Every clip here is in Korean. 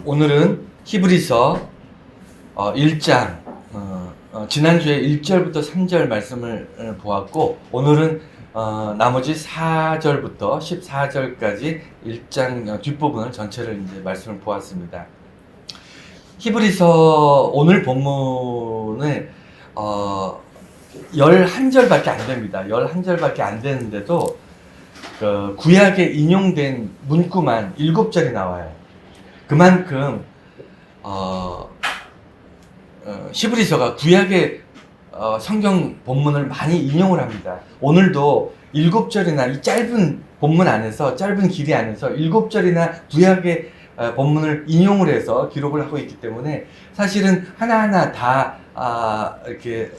오늘은 히브리서 1장 지난주에 1절부터 3절 말씀을 보았고, 오늘은 나머지 4절부터 14절까지 1장 뒷부분을 전체를 이제 말씀을 보았습니다. 히브리서 오늘 본문에 11절밖에 안 됩니다. 11절밖에 안 되는데도 그 구약에 인용된 문구만 7절이 나와요. 그만큼 히브리서가 구약의 성경 본문을 많이 인용을 합니다. 오늘도 7절이나 이 짧은 본문 안에서, 짧은 길이 안에서 7절이나 구약의 본문을 인용을 해서 기록을 하고 있기 때문에 사실은 하나하나 다 이렇게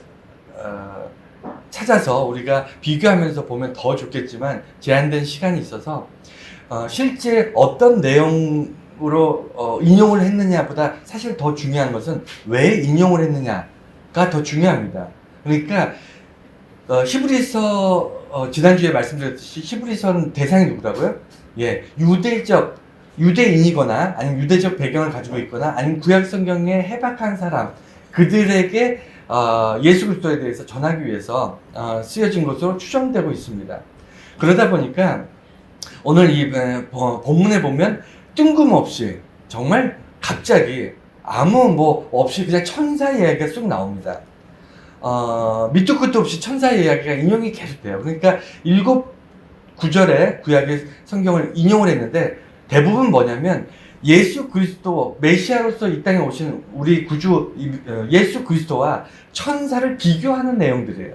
찾아서 우리가 비교하면서 보면 더 좋겠지만 제한된 시간이 있어서 실제 어떤 내용으로 인용을 했느냐보다 사실 더 중요한 것은 왜 인용을 했느냐가 더 중요합니다. 그러니까 히브리서 지난주에 말씀드렸듯이 히브리서는 대상이 누구라고요? 예, 유대인이거나 아니면 유대적 배경을 가지고 있거나 아니면 구약 성경에 해박한 사람, 그들에게 예수 그리스도에 대해서 전하기 위해서 쓰여진 것으로 추정되고 있습니다. 그러다 보니까 오늘 이 본문에 보면 뜬금없이 정말 갑자기 아무 뭐 없이 그냥 천사 이야기가 쑥 나옵니다. 밑도 끝도 없이 천사 이야기가 인용이 계속돼요. 그러니까 7구절의 구약의 성경을 인용을 했는데 대부분 뭐냐면 예수 그리스도 메시아로서 이 땅에 오신 우리 구주 예수 그리스도와 천사를 비교하는 내용들이에요.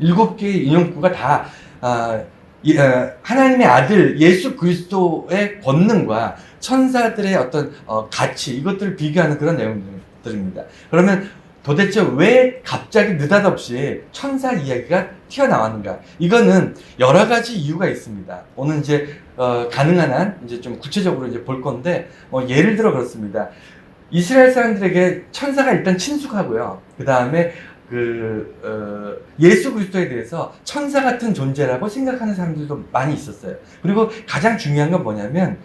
7개의 인용구가 다 하나님의 아들 예수 그리스도의 권능과 천사들의 어떤 가치, 이것들을 비교하는 그런 내용들입니다. 그러면 도대체 왜 갑자기 느닷없이 천사 이야기가 튀어나왔는가? 이거는 여러 가지 이유가 있습니다. 오늘 이제 가능한 한 이제 좀 구체적으로 이제 볼 건데, 예를 들어 그렇습니다. 이스라엘 사람들에게 천사가 일단 친숙하고요. 그 다음에 예수 그리스도에 대해서 천사 같은 존재라고 생각하는 사람들도 많이 있었어요. 그리고 가장 중요한 건 뭐냐면,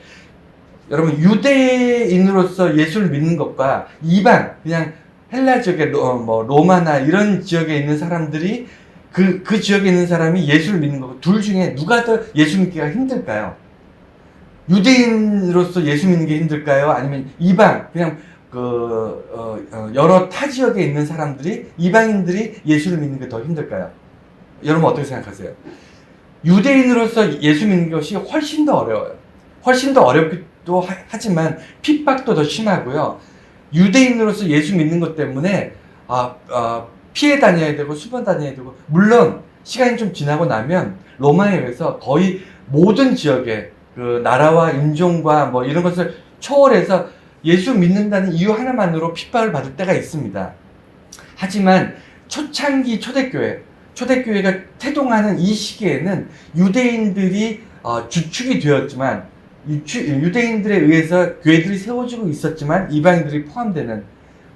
여러분, 유대인으로서 예수를 믿는 것과 이방, 그냥 헬라 지역의 로마나 이런 지역에 있는 사람들이 그 지역에 있는 사람이 예수를 믿는 거고, 둘 중에 누가 더 예수 믿기가 힘들까요? 유대인으로서 예수 믿는 게 힘들까요? 아니면 이방, 그냥 여러 타 지역에 있는 사람들이, 이방인들이 예수를 믿는 게 더 힘들까요? 여러분 어떻게 생각하세요? 유대인으로서 예수 믿는 것이 훨씬 더 어려워요. 훨씬 더 어렵기도 하지만 핍박도 더 심하고요. 유대인으로서 예수 믿는 것 때문에 피해 다녀야 되고 수번 다녀야 되고, 물론 시간이 좀 지나고 나면 로마에 의해서 거의 모든 지역에 그 나라와 인종과 뭐 이런 것을 초월해서 예수 믿는다는 이유 하나만으로 핍박을 받을 때가 있습니다. 하지만 초창기 초대교회가 태동하는 이 시기에는 유대인들이 주축이 되었지만, 유대인들에 의해서 교회들이 세워지고 있었지만 이방인들이 포함되는,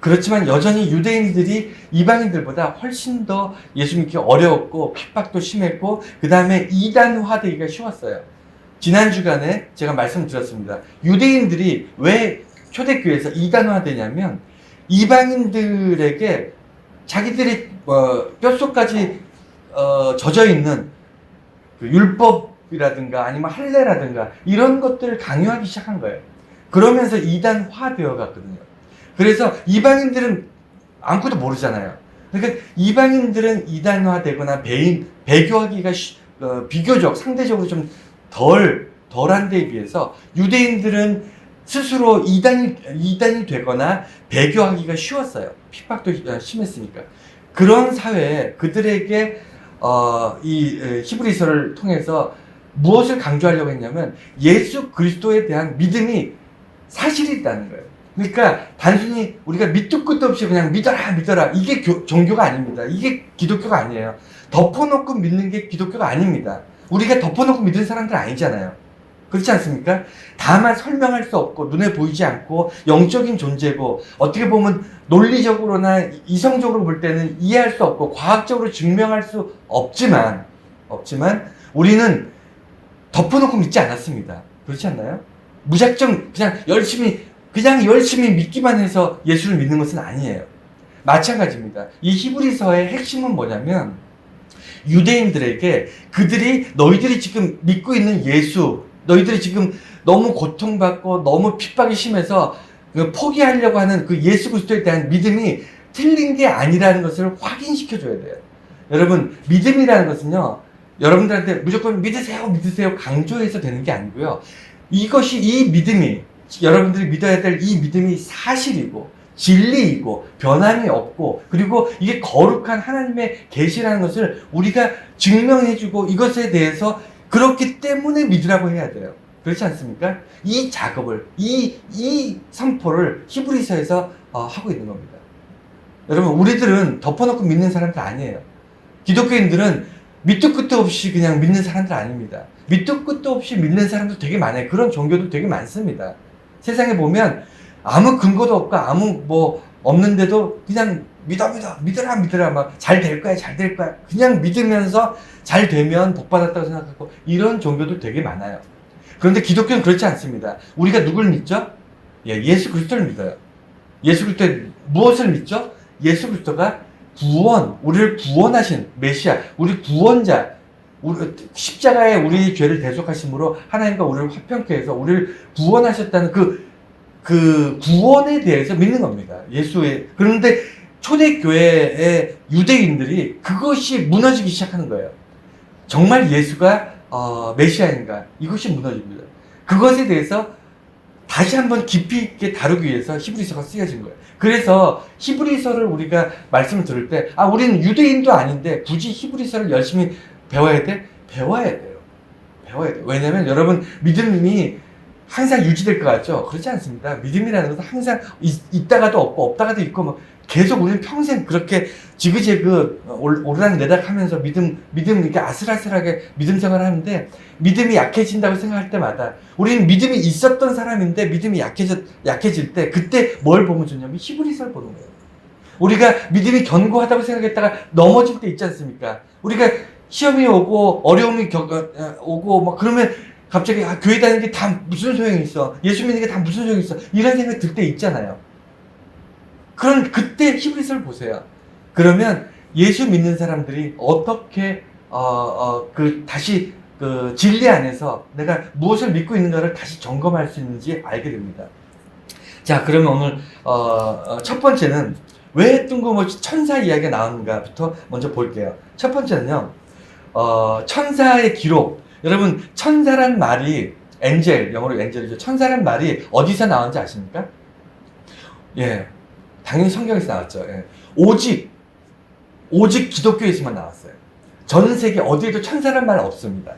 그렇지만 여전히 유대인들이 이방인들보다 훨씬 더 예수 믿기 어려웠고 핍박도 심했고, 그 다음에 이단화되기가 쉬웠어요. 지난 주간에 제가 말씀드렸습니다. 유대인들이 왜 초대교회에서 이단화되냐면, 이방인들에게 자기들이 뼛속까지 젖어있는 그 율법이라든가 아니면 할례라든가 이런 것들을 강요하기 시작한 거예요. 그러면서 이단화되어 갔거든요. 그래서 이방인들은 아무것도 모르잖아요. 그러니까 이방인들은 이단화되거나 배교하기가 비교적 상대적으로 좀 덜한 데에 비해서 유대인들은 스스로 이단이 되거나 배교하기가 쉬웠어요. 핍박도 심했으니까. 그런 사회에 그들에게 이 히브리서를 통해서 무엇을 강조하려고 했냐면, 예수 그리스도에 대한 믿음이 사실이 있다는 거예요. 그러니까 단순히 우리가 밑도 끝도 없이 그냥 믿어라 이게 종교가 아닙니다. 이게 기독교가 아니에요. 덮어놓고 믿는 게 기독교가 아닙니다. 우리가 덮어놓고 믿는 사람들 아니잖아요. 그렇지 않습니까? 다만 설명할 수 없고 눈에 보이지 않고 영적인 존재고, 어떻게 보면 논리적으로나 이성적으로 볼 때는 이해할 수 없고 과학적으로 증명할 수 없지만 우리는 덮어놓고 믿지 않았습니다. 그렇지 않나요? 무작정 그냥 열심히 그냥 열심히 믿기만 해서 예수를 믿는 것은 아니에요. 마찬가지입니다. 이 히브리서의 핵심은 뭐냐면 유대인들에게 그들이 너희들이 지금 믿고 있는 예수, 너희들이 지금 너무 고통받고 너무 핍박이 심해서 포기하려고 하는 그 예수 그리스도에 대한 믿음이 틀린 게 아니라는 것을 확인시켜줘야 돼요. 여러분, 믿음이라는 것은요, 여러분들한테 무조건 믿으세요, 믿으세요 강조해서 되는 게 아니고요. 이것이, 이 믿음이, 여러분들이 믿어야 될 이 믿음이 사실이고 진리이고 변함이 없고, 그리고 이게 거룩한 하나님의 계시라는 것을 우리가 증명해주고, 이것에 대해서 그렇기 때문에 믿으라고 해야 돼요. 그렇지 않습니까? 이 작업을, 이 선포를 히브리서에서 하고 있는 겁니다. 여러분, 우리들은 덮어놓고 믿는 사람들 아니에요. 기독교인들은 밑도 끝도 없이 그냥 믿는 사람들 아닙니다. 밑도 끝도 없이 믿는 사람도 되게 많아요. 그런 종교도 되게 많습니다. 세상에 보면 아무 근거도 없고 아무 뭐 없는데도 그냥 믿어라 막 잘 될 거야, 잘 될 거야, 그냥 믿으면서 잘 되면 복 받았다고 생각하고, 이런 종교도 되게 많아요. 그런데 기독교는 그렇지 않습니다. 우리가 누굴 믿죠? 예수 그리스도를 믿어요. 예수 그리스도 무엇을 믿죠? 예수 그리스도가 우리를 구원하신 메시아, 우리 구원자, 십자가에 우리 죄를 대속하심으로 하나님과 우리를 화평케 해서 우리를 구원하셨다는 그 구원에 대해서 믿는 겁니다. 예수의. 그런데 초대교회의 유대인들이 그것이 무너지기 시작하는 거예요. 정말 예수가 메시아인가? 이것이 무너집니다. 그것에 대해서 다시 한번 깊이 있게 다루기 위해서 히브리서가 쓰여진 거예요. 그래서 히브리서를 우리가 말씀을 들을 때, 우리는 유대인도 아닌데 굳이 히브리서를 열심히 배워야 돼? 배워야 돼요. 왜냐면 여러분, 믿음이 항상 유지될 것 같죠? 그렇지 않습니다. 믿음이라는 것은 항상 있다가도 없고 없다가도 있고, 뭐 계속 우리는 평생 그렇게 지그재그 오르락내락 하면서 믿음 이렇게 아슬아슬하게 믿음 생활을 하는데, 믿음이 약해진다고 생각할 때마다 우리는 믿음이 있었던 사람인데 믿음이 약해질 때, 그때 뭘 보면 좋냐면 히브리서를 보는 거예요. 우리가 믿음이 견고하다고 생각했다가 넘어질 때 있지 않습니까? 우리가 시험이 오고 어려움이 오고 막 그러면 갑자기 교회 다니는 게 다 무슨 소용이 있어, 예수 믿는 게 다 무슨 소용이 있어, 이런 생각 들 때 있잖아요. 그때 히브리서를 보세요. 그러면 예수 믿는 사람들이 어떻게 다시 그 진리 안에서 내가 무엇을 믿고 있는가를 다시 점검할 수 있는지 알게 됩니다. 자, 그러면 오늘 첫 번째는 왜 뜬금없이 천사 이야기가 나오는가부터 먼저 볼게요. 첫 번째는요, 천사의 기록. 여러분, 천사란 말이 엔젤, 영어로 엔젤이죠. 천사란 말이 어디서 나온지 아십니까? 당연히 성경에서 나왔죠. 오직 기독교에서만 나왔어요. 전 세계 어디에도 천사란 말 없습니다.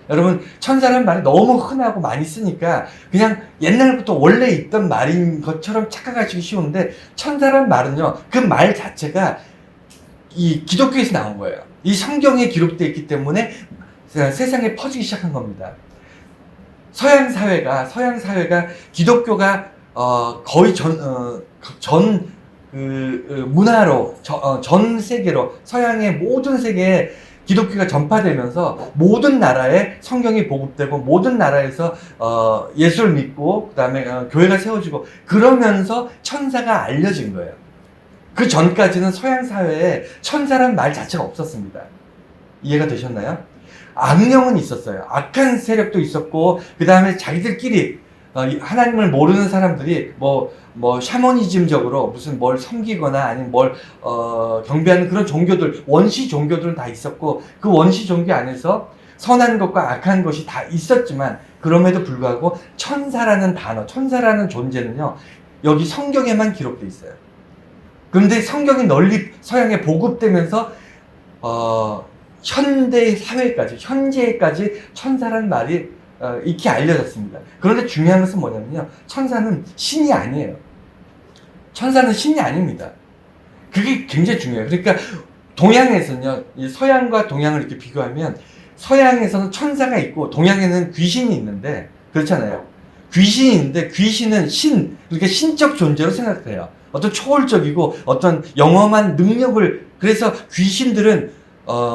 여러분, 천사란 말이 너무 흔하고 많이 쓰니까 그냥 옛날부터 원래 있던 말인 것처럼 착각하시기 쉬운데, 천사란 말은요, 그 말 자체가 이 기독교에서 나온 거예요. 이 성경에 기록되어 있기 때문에 세상에 퍼지기 시작한 겁니다. 서양 사회가 기독교가 거의 문화로, 전 세계로, 서양의 모든 세계에 기독교가 전파되면서 모든 나라에 성경이 보급되고 모든 나라에서 예수를 믿고 그 다음에 교회가 세워지고, 그러면서 천사가 알려진 거예요. 그 전까지는 서양 사회에 천사란 말 자체가 없었습니다. 이해가 되셨나요? 악령은 있었어요. 악한 세력도 있었고, 그 다음에 자기들끼리 하나님을 모르는 사람들이 샤머니즘적으로 무슨 뭘 섬기거나 아니면 뭘 경배하는 그런 종교들, 원시 종교들은 다 있었고, 그 원시 종교 안에서 선한 것과 악한 것이 다 있었지만, 그럼에도 불구하고 천사라는 단어, 천사라는 존재는요, 여기 성경에만 기록되어 있어요. 그런데 성경이 널리 서양에 보급되면서 현대 사회까지, 현재까지 천사라는 말이 익히 알려졌습니다. 그런데 중요한 것은 뭐냐면요, 천사는 신이 아니에요. 천사는 신이 아닙니다. 그게 굉장히 중요해요. 그러니까 동양에서는요, 서양과 동양을 이렇게 비교하면, 서양에서는 천사가 있고 동양에는 귀신이 있는데, 그렇잖아요. 귀신이 있는데 귀신은 그러니까 신적 존재로 생각해요. 어떤 초월적이고 어떤 영험한 능력을, 그래서 귀신들은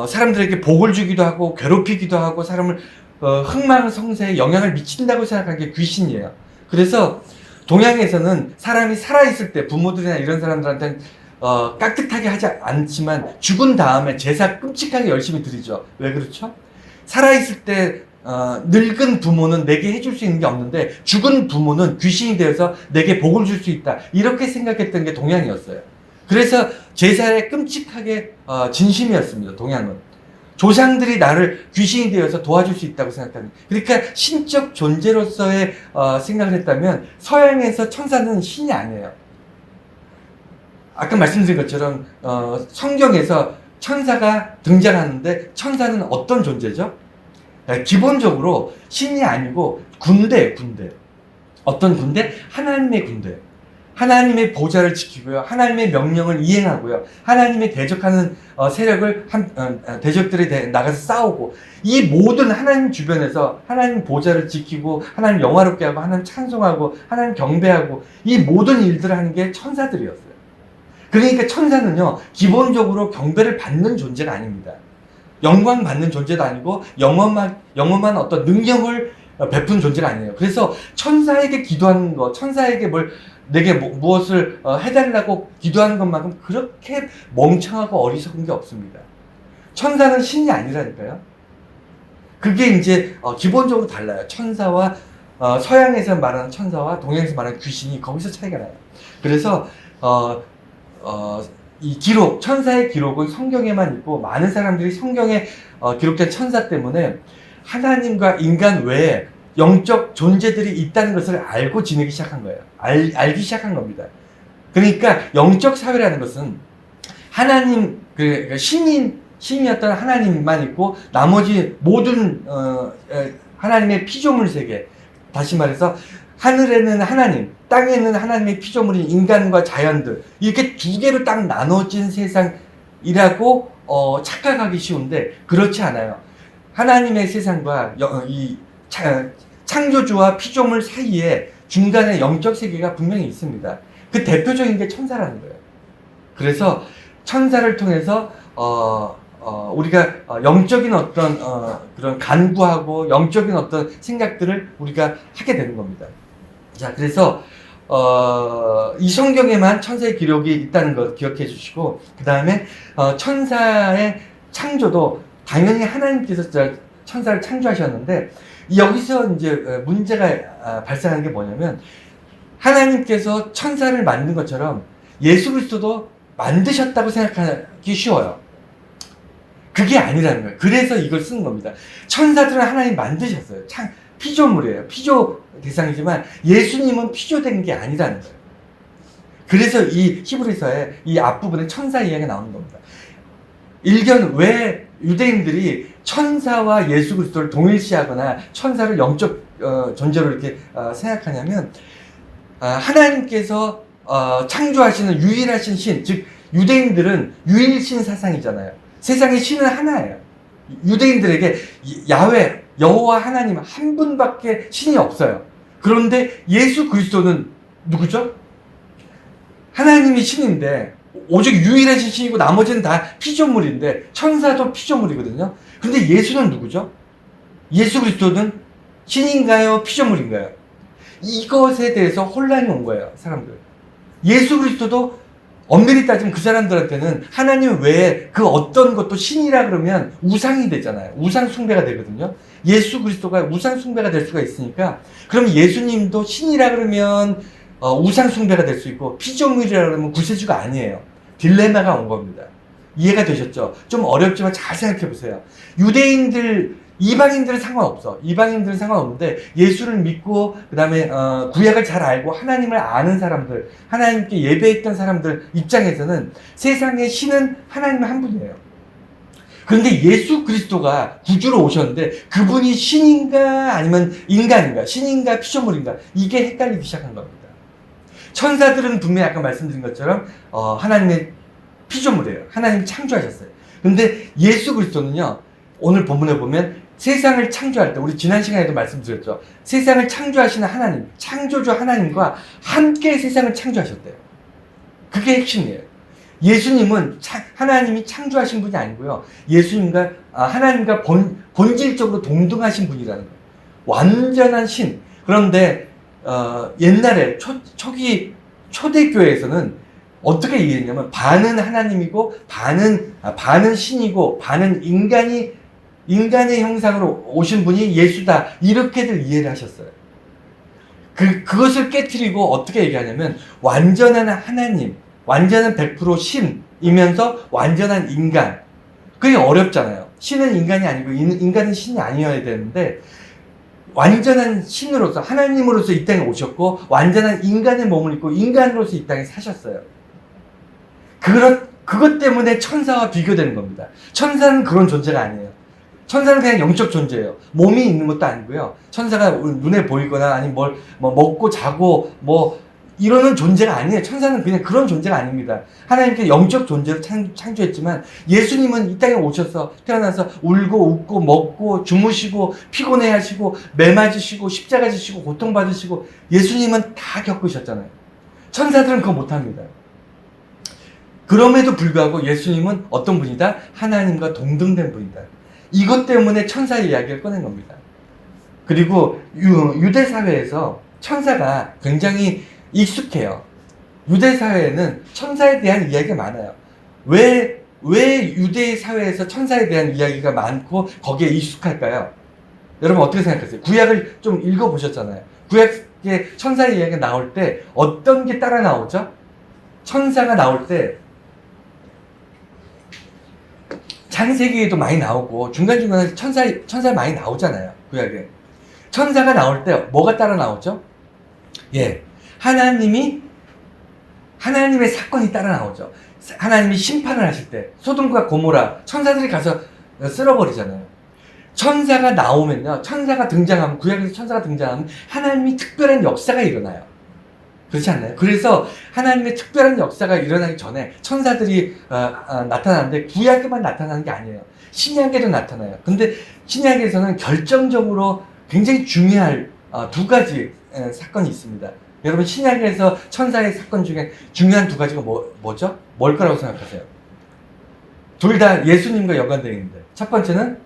사람들에게 복을 주기도 하고 괴롭히기도 하고 사람을 흥망성쇠에 영향을 미친다고 생각하는 게 귀신이에요. 그래서 동양에서는 사람이 살아있을 때 부모들이나 이런 사람들한테는 깍듯하게 하지 않지만 죽은 다음에 제사 끔찍하게 열심히 드리죠. 왜 그렇죠? 살아있을 때 늙은 부모는 내게 해줄 수 있는 게 없는데 죽은 부모는 귀신이 되어서 내게 복을 줄 수 있다. 이렇게 생각했던 게 동양이었어요. 그래서 제사에 끔찍하게 진심이었습니다. 동양은. 조상들이 나를 귀신이 되어서 도와줄 수 있다고 생각하는. 그러니까 신적 존재로서의 생각을 했다면 서양에서 천사는 신이 아니에요. 아까 말씀드린 것처럼 성경에서 천사가 등장하는데 천사는 어떤 존재죠? 기본적으로 신이 아니고 군대. 어떤 군대? 하나님의 군대. 하나님의 보좌를 지키고요. 하나님의 명령을 이행하고요. 하나님의 대적하는 세력을 대적들이 나가서 싸우고, 이 모든 하나님 주변에서 하나님 보좌를 지키고 하나님 영화롭게 하고 하나님 찬송하고 하나님 경배하고 이 모든 일들을 하는 게 천사들이었어요. 그러니까 천사는요, 기본적으로 경배를 받는 존재가 아닙니다. 영광 받는 존재도 아니고 영원한 어떤 능력을 베푼 존재가 아니에요. 그래서 천사에게 기도하는 것, 천사에게 내게 무엇을 해달라고 기도하는 것만큼 그렇게 멍청하고 어리석은 게 없습니다. 천사는 신이 아니라니까요. 그게 이제 기본적으로 달라요. 천사와 서양에서 말하는 천사와 동양에서 말하는 귀신이 거기서 차이가 나요. 그래서 이 기록, 천사의 기록은 성경에만 있고 많은 사람들이 성경에 기록된 천사 때문에 하나님과 인간 외에 영적 존재들이 있다는 것을 알고 지내기 시작한 거예요. 알기 시작한 겁니다. 그러니까 영적 사회라는 것은 하나님, 신이었던 하나님만 있고 나머지 모든 하나님의 피조물 세계, 다시 말해서 하늘에는 하나님, 땅에는 하나님의 피조물인 인간과 자연들, 이렇게 두 개로 딱 나눠진 세상이라고 착각하기 쉬운데 그렇지 않아요. 하나님의 세상과 이 창조주와 피조물 사이에 중간에 영적 세계가 분명히 있습니다. 그 대표적인 게 천사라는 거예요. 그래서 천사를 통해서 우리가 영적인 어떤 그런 간구하고 영적인 어떤 생각들을 우리가 하게 되는 겁니다. 자, 그래서 이 성경에만 천사의 기록이 있다는 것 기억해 주시고, 그 다음에 천사의 창조도 당연히 하나님께서 천사를 창조하셨는데, 여기서 이제 문제가 발생하는 게 뭐냐면, 하나님께서 천사를 만든 것처럼 예수 그리스도도 만드셨다고 생각하기 쉬워요. 그게 아니라는 거예요. 그래서 이걸 쓴 겁니다. 천사들은 하나님 만드셨어요. 피조물이에요. 피조 대상이지만 예수님은 피조된 게 아니라는 거예요. 그래서 이 히브리서의 이 앞부분에 천사 이야기가 나오는 겁니다. 일견 왜 유대인들이 천사와 예수 그리스도를 동일시하거나 천사를 영적 존재로 이렇게 생각하냐면, 하나님께서 창조하시는 유일하신 신, 즉 유대인들은 유일신 사상이잖아요. 세상의 신은 하나예요. 유대인들에게 야훼, 여호와 하나님 한 분밖에 신이 없어요. 그런데 예수 그리스도는 누구죠? 하나님이 신인데 오직 유일하신 신이고 나머지는 다 피조물인데, 천사도 피조물이거든요. 근데 예수는 누구죠? 예수 그리스도는 신인가요? 피조물인가요? 이것에 대해서 혼란이 온 거예요, 사람들. 예수 그리스도도 엄밀히 따지면 그 사람들한테는 하나님 외에 그 어떤 것도 신이라 그러면 우상이 되잖아요. 우상 숭배가 되거든요. 예수 그리스도가 우상 숭배가 될 수가 있으니까, 그럼 예수님도 신이라 그러면 우상 숭배가 될 수 있고, 피조물이라 그러면 구세주가 아니에요. 딜레마가 온 겁니다. 이해가 되셨죠? 좀 어렵지만 잘 생각해 보세요. 이방인들은 상관없어. 이방인들은 상관없는데 예수를 믿고 그 다음에 구약을 잘 알고 하나님을 아는 사람들, 하나님께 예배했던 사람들 입장에서는 세상의 신은 하나님 한 분이에요. 그런데 예수 그리스도가 구주로 오셨는데 그분이 신인가 아니면 인간인가, 신인가 피조물인가, 이게 헷갈리기 시작한 겁니다. 천사들은 분명히 아까 말씀드린 것처럼 하나님의 피조물이에요. 하나님이 창조하셨어요. 근데 예수 그리스도는요, 오늘 본문에 보면 세상을 창조할 때, 우리 지난 시간에도 말씀드렸죠. 세상을 창조하시는 하나님, 창조주 하나님과 함께 세상을 창조하셨대요. 그게 핵심이에요. 예수님은 하나님이 창조하신 분이 아니고요. 예수님과 하나님과 본질적으로 동등하신 분이라는 거예요. 완전한 신. 그런데 옛날에 초기 초대교회에서는 어떻게 이해했냐면 반은 하나님이고 반은 신이고 반은 인간의 형상으로 오신 분이 예수다, 이렇게들 이해를 하셨어요. 그것을 깨트리고 어떻게 얘기하냐면 완전한 하나님, 완전한 100% 신이면서 완전한 인간. 그게 어렵잖아요. 신은 인간이 아니고 인간은 신이 아니어야 되는데 완전한 신으로서 하나님으로서 이 땅에 오셨고 완전한 인간의 몸을 입고 인간으로서 이 땅에 사셨어요. 그것 때문에 천사와 비교되는 겁니다. 천사는 그런 존재가 아니에요. 천사는 그냥 영적 존재예요. 몸이 있는 것도 아니고요. 천사가 눈에 보이거나 아니면 뭐 먹고 자고 이러는 존재가 아니에요. 천사는 그냥 그런 존재가 아닙니다. 하나님께 영적 존재로 창조했지만 예수님은 이 땅에 오셔서 태어나서 울고 웃고 먹고 주무시고 피곤해 하시고 매 맞으시고 십자가 지시고 고통받으시고 예수님은 다 겪으셨잖아요. 천사들은 그거 못합니다. 그럼에도 불구하고 예수님은 어떤 분이다? 하나님과 동등된 분이다. 이것 때문에 천사의 이야기를 꺼낸 겁니다. 그리고 유대 사회에서 천사가 굉장히 익숙해요. 유대 사회에는 천사에 대한 이야기가 많아요. 왜 유대 사회에서 천사에 대한 이야기가 많고 거기에 익숙할까요? 여러분 어떻게 생각하세요? 구약을 좀 읽어보셨잖아요. 구약에 천사의 이야기가 나올 때 어떤 게 따라 나오죠? 천사가 나올 때 창세기에도 많이 나오고 중간중간에 천사 많이 나오잖아요. 구약에. 천사가 나올 때 뭐가 따라 나오죠? 예. 하나님의 사건이 따라 나오죠. 하나님이 심판을 하실 때 소돔과 고모라 천사들이 가서 쓸어버리잖아요. 천사가 나오면요. 천사가 등장하면 구약에서 천사가 등장하면 하나님이 특별한 역사가 일어나요. 그렇지 않나요? 그래서 하나님의 특별한 역사가 일어나기 전에 천사들이 나타나는데 구약에만 나타나는 게 아니에요. 신약에도 나타나요. 근데 신약에서는 결정적으로 굉장히 중요할 두 가지 사건이 있습니다. 여러분 신약에서 천사의 사건 중에 중요한 두 가지가 뭐죠? 뭘 거라고 생각하세요? 둘 다 예수님과 연관되어 있는데 첫 번째는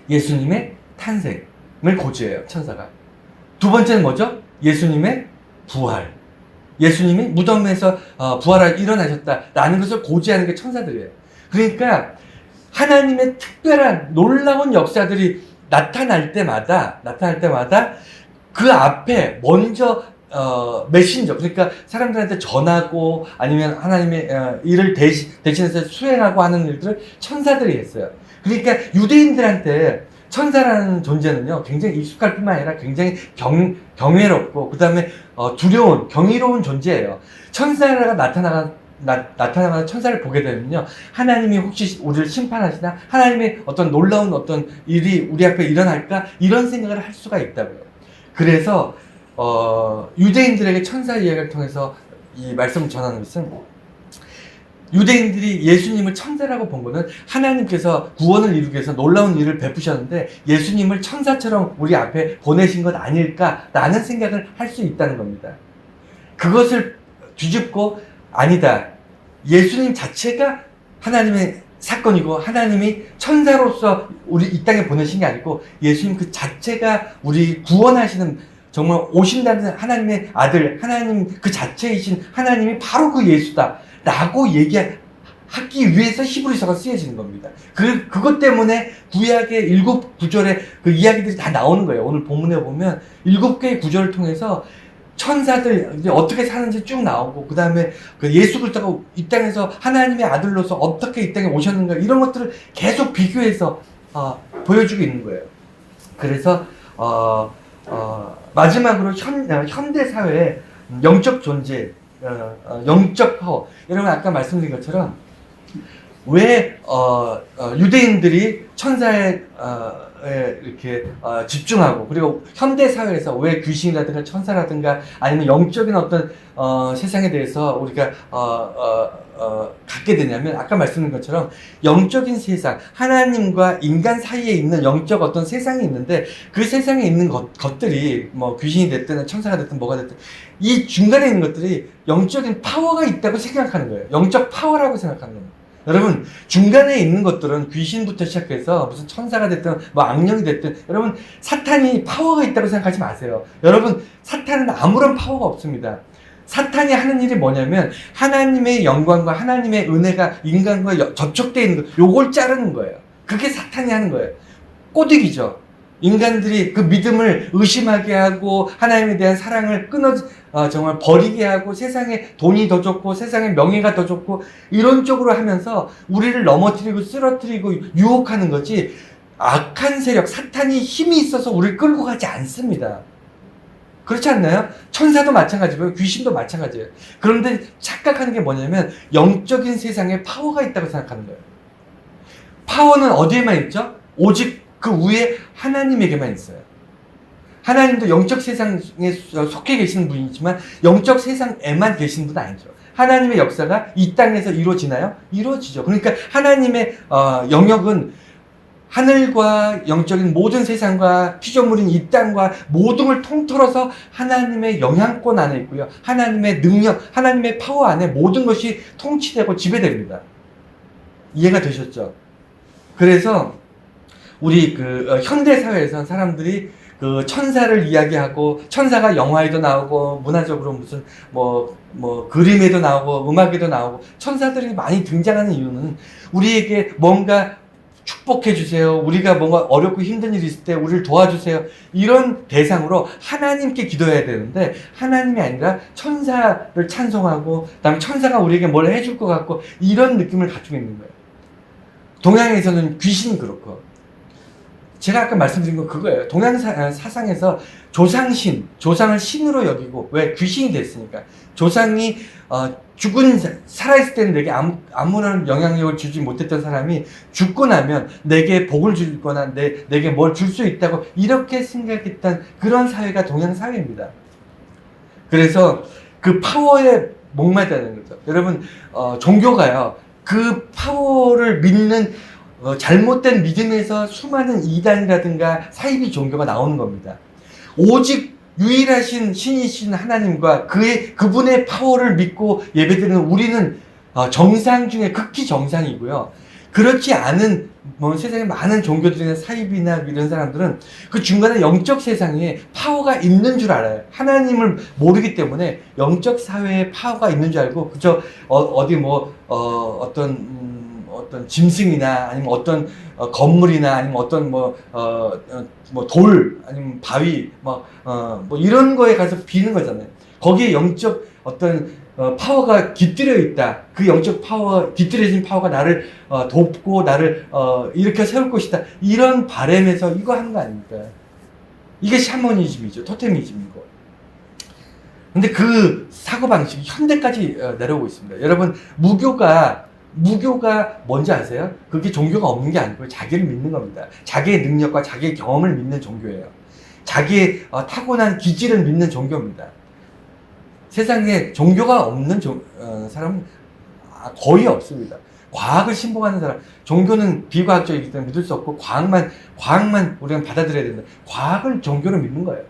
예수님의 탄생을 고지해요. 천사가. 두 번째는 뭐죠? 예수님의 부활. 예수님이 무덤에서 부활하여 일어나셨다라는 것을 고지하는 게 천사들이에요. 그러니까 하나님의 특별한 놀라운 역사들이 나타날 때마다 그 앞에 먼저 메신저, 그러니까 사람들한테 전하고 아니면 하나님의 일을 대신해서 수행하고 하는 일들을 천사들이 했어요. 그러니까 유대인들한테 천사라는 존재는요, 굉장히 익숙할 뿐만 아니라 굉장히 경외롭고, 그 다음에 두려운, 경이로운 존재예요. 천사가 나타나는 천사를 보게 되면요, 하나님이 혹시 우리를 심판하시나? 하나님의 어떤 놀라운 어떤 일이 우리 앞에 일어날까? 이런 생각을 할 수가 있다고요. 그래서, 유대인들에게 천사 이야기를 통해서 이 말씀을 전하는 것은 유대인들이 예수님을 천사라고 본 거는 하나님께서 구원을 이루기 위해서 놀라운 일을 베푸셨는데 예수님을 천사처럼 우리 앞에 보내신 것 아닐까라는 생각을 할 수 있다는 겁니다. 그것을 뒤집고 아니다. 예수님 자체가 하나님의 사건이고 하나님이 천사로서 우리 이 땅에 보내신 게 아니고 예수님 그 자체가 우리 구원하시는 정말 오신다는 하나님의 아들, 하나님 그 자체이신 하나님이 바로 그 예수다 라고 얘기하기 위해서 히브리서가 쓰여지는 겁니다. 그것 때문에 구약의 7구절의 그 이야기들이 다 나오는 거예요. 오늘 본문에 보면 7개의 구절을 통해서 천사들 어떻게 사는지 쭉 나오고, 그 다음에 그 예수 그리스도가 이 땅에서 하나님의 아들로서 어떻게 이 땅에 오셨는가, 이런 것들을 계속 비교해서 보여주고 있는 거예요. 그래서 마지막으로 현대 사회의 영적 존재, 영적 파워. 여러분 아까 말씀드린 것처럼 왜 유대인들이 천사에 이렇게 집중하고, 그리고 현대 사회에서 왜 귀신이라든가 천사라든가 아니면 영적인 어떤 세상에 대해서 우리가 갖게 되냐면, 아까 말씀드린 것처럼 영적인 세상, 하나님과 인간 사이에 있는 영적 어떤 세상이 있는데, 그 세상에 있는 것들이 뭐 귀신이 됐든 천사가 됐든 뭐가 됐든 이 중간에 있는 것들이 영적인 파워가 있다고 생각하는 거예요. 영적 파워라고 생각하는 거예요. 여러분, 중간에 있는 것들은 귀신부터 시작해서 무슨 천사가 됐든 뭐 악령이 됐든, 여러분, 사탄이 파워가 있다고 생각하지 마세요. 여러분, 사탄은 아무런 파워가 없습니다. 사탄이 하는 일이 뭐냐면 하나님의 영광과 하나님의 은혜가 인간과 접촉되어 있는 거, 요걸 자르는 거예요. 그게 사탄이 하는 거예요. 꼬드기죠. 인간들이 그 믿음을 의심하게 하고 하나님에 대한 사랑을 정말 버리게 하고, 세상에 돈이 더 좋고 세상에 명예가 더 좋고 이런 쪽으로 하면서 우리를 넘어뜨리고 쓰러뜨리고 유혹하는 거지, 악한 세력, 사탄이 힘이 있어서 우리를 끌고 가지 않습니다. 그렇지 않나요? 천사도 마찬가지고요. 귀신도 마찬가지예요. 그런데 착각하는 게 뭐냐면 영적인 세상에 파워가 있다고 생각하는 거예요. 파워는 어디에만 있죠? 오직 그 위에 하나님에게만 있어요. 하나님도 영적 세상에 속해 계시는 분이지만 영적 세상에만 계시는 분은 아니죠. 하나님의 역사가 이 땅에서 이루어지나요? 이루어지죠. 그러니까 하나님의 영역은 하늘과 영적인 모든 세상과 피조물인 이 땅과 모든 걸 통틀어서 하나님의 영향권 안에 있고요. 하나님의 능력, 하나님의 파워 안에 모든 것이 통치되고 지배됩니다. 이해가 되셨죠? 그래서 우리 현대 사회에선 사람들이 그 천사를 이야기하고, 천사가 영화에도 나오고 문화적으로 무슨 그림에도 나오고 음악에도 나오고 천사들이 많이 등장하는 이유는 우리에게 뭔가 축복해 주세요, 우리가 뭔가 어렵고 힘든 일이 있을 때 우리를 도와주세요, 이런 대상으로 하나님께 기도해야 되는데 하나님이 아니라 천사를 찬송하고 그다음에 천사가 우리에게 뭘 해줄 것 같고 이런 느낌을 가지고 있는 거예요. 동양에서는 귀신이 그렇고, 제가 아까 말씀드린 건 그거예요. 동양 사상에서 조상신, 조상을 신으로 여기고, 왜? 귀신이 됐으니까. 조상이 살아있을 때는 내게 아무런 영향력을 주지 못했던 사람이 죽고 나면 내게 복을 주거나 내게 뭘 줄 수 있다고 이렇게 생각했던 그런 사회가 동양 사회입니다. 그래서 그 파워에 목마르다는 거죠. 여러분, 종교가요, 그 파워를 믿는 잘못된 믿음에서 수많은 이단이라든가 사이비 종교가 나오는 겁니다. 오직 유일하신 신이신 하나님과 그분의 파워를 믿고 예배드리는 우리는 정상 중에 극히 정상이고요. 그렇지 않은 세상에 많은 종교들이나 사이비나 이런 사람들은 그 중간에 영적 세상에 파워가 있는 줄 알아요. 하나님을 모르기 때문에 영적 사회에 파워가 있는 줄 알고 그저 어떤 짐승이나 아니면 어떤 건물이나 아니면 어떤 돌 아니면 바위 이런 거에 가서 비는 거잖아요. 거기에 영적 어떤 파워가 깃들여 있다. 그 영적 파워, 깃들여진 파워가 나를 돕고 나를 일으켜 세울 것이다. 이런 바람에서 이거 하는 거 아닙니까? 이게 샤머니즘이죠. 토테미즘이고. 근데 그 사고방식이 현대까지 내려오고 있습니다. 여러분, 무교가 뭔지 아세요? 그게 종교가 없는 게 아니고 자기를 믿는 겁니다. 자기의 능력과 자기의 경험을 믿는 종교예요. 자기의 타고난 기질을 믿는 종교입니다. 세상에 종교가 없는 사람은 거의 없습니다. 과학을 신봉하는 사람, 종교는 비과학적이기 때문에 믿을 수 없고 과학만 우리가 받아들여야 된다. 과학을 종교로 믿는 거예요.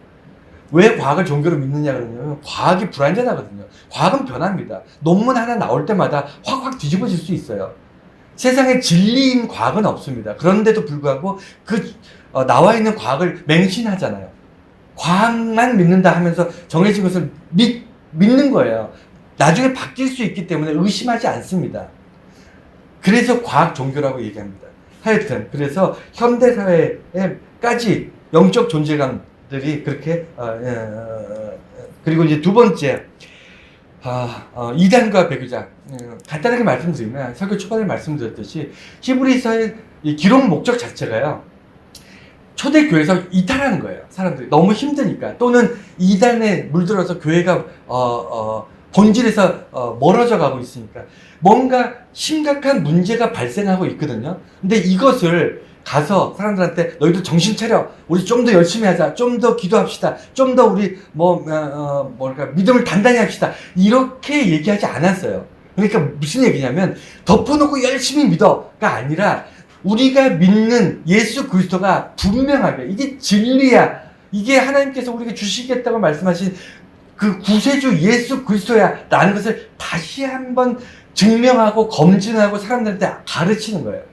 왜 과학을 종교로 믿느냐 그러냐면 과학이 불완전하거든요. 과학은 변합니다. 논문 하나 나올 때마다 확 뒤집어질 수 있어요. 세상에 진리인 과학은 없습니다. 그런데도 불구하고 나와 있는 과학을 맹신하잖아요. 과학만 믿는다 하면서 정해진 것을 믿는 거예요. 나중에 바뀔 수 있기 때문에 의심하지 않습니다. 그래서 과학 종교라고 얘기합니다. 하여튼 그래서 현대사회에까지 영적 존재감들이 그렇게 그리고 이제 두 번째 이단과 배교자. 간단하게 말씀드리면 설교 초반에 말씀드렸듯이 히브리서의 이 기록 목적 자체가요, 초대교회에서 이탈하는 거예요. 사람들이 너무 힘드니까, 또는 이단에 물들어서 교회가 본질에서 멀어져 가고 있으니까 뭔가 심각한 문제가 발생하고 있거든요. 근데 이것을 가서 사람들한테 너희들 정신 차려, 우리 좀 더 열심히 하자, 좀 더 기도합시다, 좀 더 우리 믿음을 단단히 합시다, 이렇게 얘기하지 않았어요. 그러니까 무슨 얘기냐면 덮어놓고 열심히 믿어가 아니라 우리가 믿는 예수 그리스도가 분명하게 이게 진리야, 이게 하나님께서 우리에게 주시겠다고 말씀하신 그 구세주 예수 그리스도야 라는 것을 다시 한번 증명하고 검증하고 사람들한테 가르치는 거예요.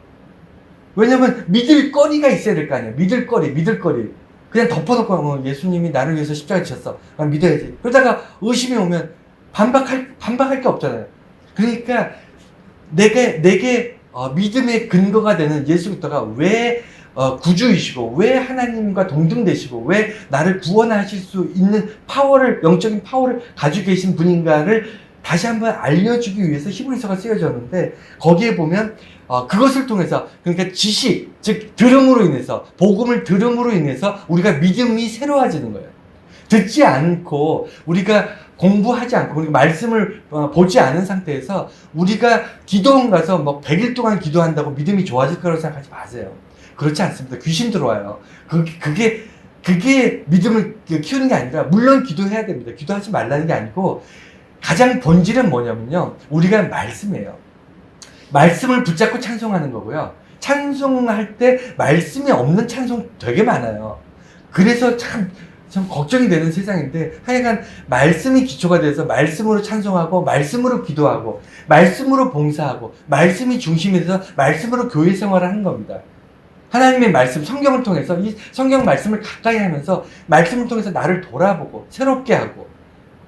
왜냐면 믿을 거리가 있어야 될 거 아니에요. 믿을 거리. 그냥 덮어놓고 예수님이 나를 위해서 십자가 지셨어. 믿어야지. 그러다가 의심이 오면 반박할 게 없잖아요. 그러니까 내게 믿음의 근거가 되는 예수 그리스도가 왜 구주이시고 왜 하나님과 동등되시고 왜 나를 구원하실 수 있는 영적인 파워를 가지고 계신 분인가를 다시 한번 알려주기 위해서 히브리서가 쓰여졌는데, 거기에 보면 그것을 통해서, 그러니까 지식, 즉 들음으로 인해서, 복음을 들음으로 인해서 우리가 믿음이 새로워지는 거예요. 듣지 않고 우리가 공부하지 않고 우리가 말씀을 보지 않은 상태에서 우리가 기도원 가서 뭐 100일 동안 기도한다고 믿음이 좋아질 거라고 생각하지 마세요. 그렇지 않습니다. 귀신 들어와요. 그게 믿음을 키우는 게 아니라, 물론 기도해야 됩니다. 기도하지 말라는 게 아니고, 가장 본질은 뭐냐면요, 우리가 말씀이에요. 말씀을 붙잡고 찬송하는 거고요. 찬송할 때 말씀이 없는 찬송 되게 많아요. 그래서 참 걱정이 되는 세상인데, 하여간 말씀이 기초가 돼서 말씀으로 찬송하고 말씀으로 기도하고 말씀으로 봉사하고 말씀이 중심이 돼서 말씀으로 교회 생활을 하는 겁니다. 하나님의 말씀, 성경을 통해서 이 성경 말씀을 가까이 하면서 말씀을 통해서 나를 돌아보고 새롭게 하고,